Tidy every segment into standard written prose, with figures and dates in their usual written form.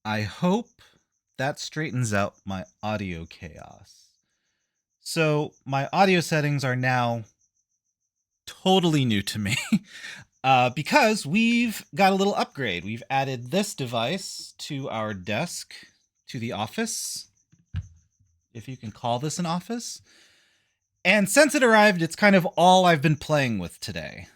I hope that straightens out my audio chaos. So, my audio settings are now totally new to me because we've got a little upgrade. We've added this device to our desk, to the office, if you can call this an office. And since it arrived, it's kind of all I've been playing with today.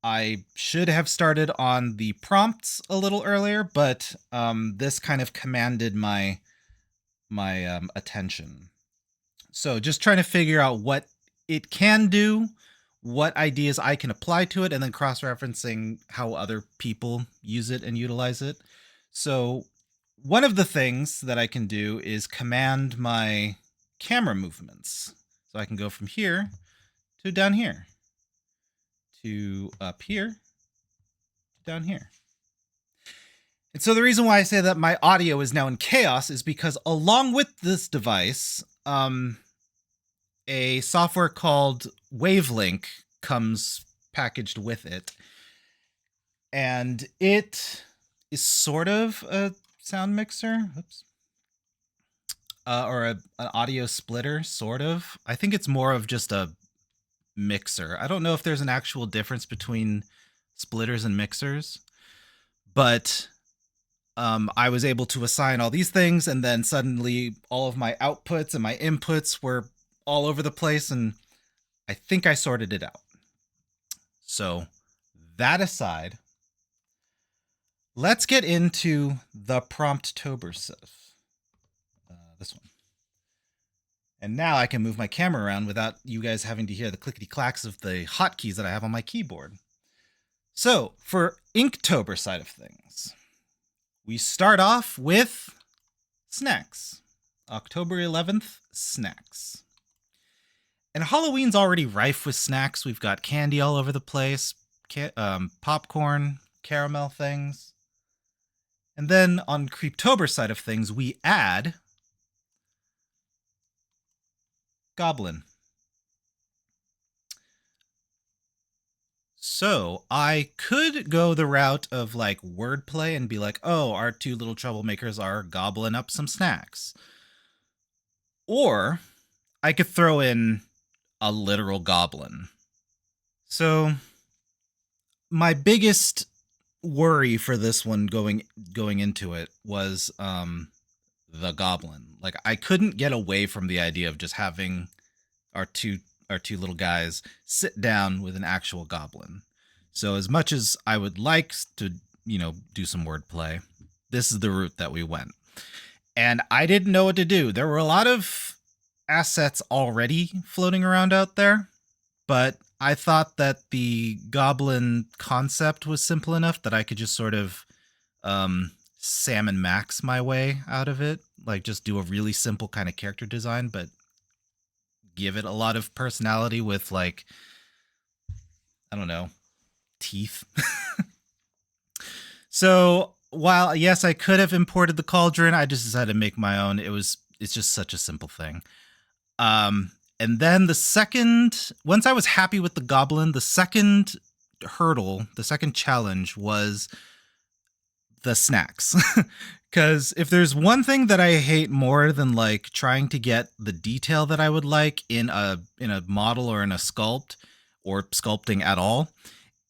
I should have started on the prompts a little earlier, but this kind of commanded my attention. So just trying to figure out what it can do, what ideas I can apply to it, and then cross-referencing how other people use it and utilize it. So one of the things that I can do is command my camera movements. So I can go from here to down here, to up here, to down here. And so the reason why I say that my audio is now in chaos is because along with this device, a software called Wavelink comes packaged with it. And it is sort of a sound mixer. Oops. Or an audio splitter, sort of. I think it's more of just a mixer. I don't know if there's an actual difference between splitters and mixers, but I was able to assign all these things, and then suddenly all of my outputs and my inputs were all over the place, and I think I sorted it out. So that aside, let's get into the Promptober stuff. This one. And now I can move my camera around without you guys having to hear the clickety-clacks of the hotkeys that I have on my keyboard. So, for Inktober side of things, we start off with snacks. October 11th, snacks. And Halloween's already rife with snacks. We've got candy all over the place, popcorn, caramel things. And then on Creeptober side of things, we add Goblin. So I could go the route of like wordplay and be like, oh, our two little troublemakers are gobbling up some snacks. Or I could throw in a literal goblin. So my biggest worry for this one going into it was the goblin. Like I couldn't get away from the idea of just having our two little guys sit down with an actual goblin. So as much as I would like to, do some wordplay, this is the route that we went. And I didn't know what to do. There were a lot of assets already floating around out there, but I thought that the goblin concept was simple enough that I could just sort of Sam and Max my way out of it. Like just do a really simple kind of character design, but give it a lot of personality with like, I don't know, teeth. So while yes, I could have imported the cauldron, I just decided to make my own. It's just such a simple thing. And then once I was happy with the goblin, the second hurdle, the second challenge was the snacks. Because if there's one thing that I hate more than like trying to get the detail that I would like in a model or in a sculpt or sculpting at all,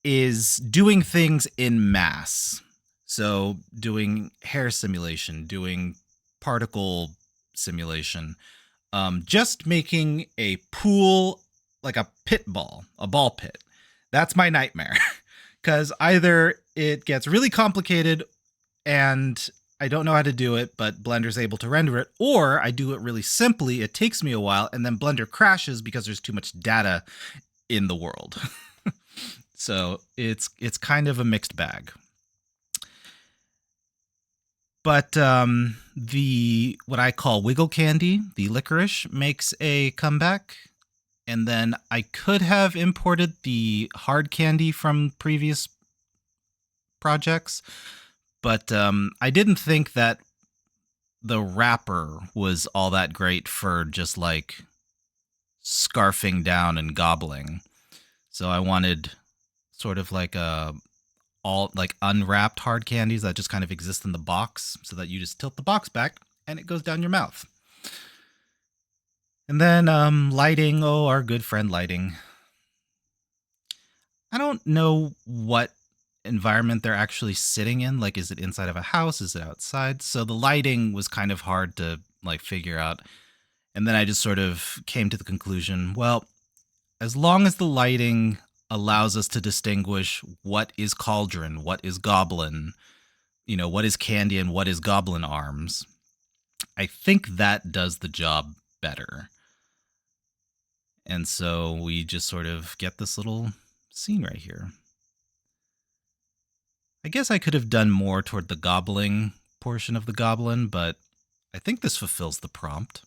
is doing things in mass. So doing hair simulation, doing particle simulation, just making a pool, like a ball pit. That's my nightmare. Because either it gets really complicated and I don't know how to do it, but Blender's able to render it, or I do it really simply, it takes me a while, and then Blender crashes because there's too much data in the world. So it's kind of a mixed bag. But the what I call wiggle candy, the licorice, makes a comeback. And then I could have imported the hard candy from previous projects, but I didn't think that the wrapper was all that great for just like scarfing down and gobbling. So I wanted sort of like a all like unwrapped hard candies that just kind of exist in the box, so that you just tilt the box back and it goes down your mouth. And then lighting, oh, our good friend lighting. I don't know what environment they're actually sitting in. Like, is it inside of a house? Is it outside? So the lighting was kind of hard to like figure out. And then I just sort of came to the conclusion, well, as long as the lighting allows us to distinguish what is cauldron, what is goblin, what is candy and what is goblin arms, I think that does the job better. And so we just sort of get this little scene right here. I guess I could have done more toward the gobbling portion of the goblin, but I think this fulfills the prompt.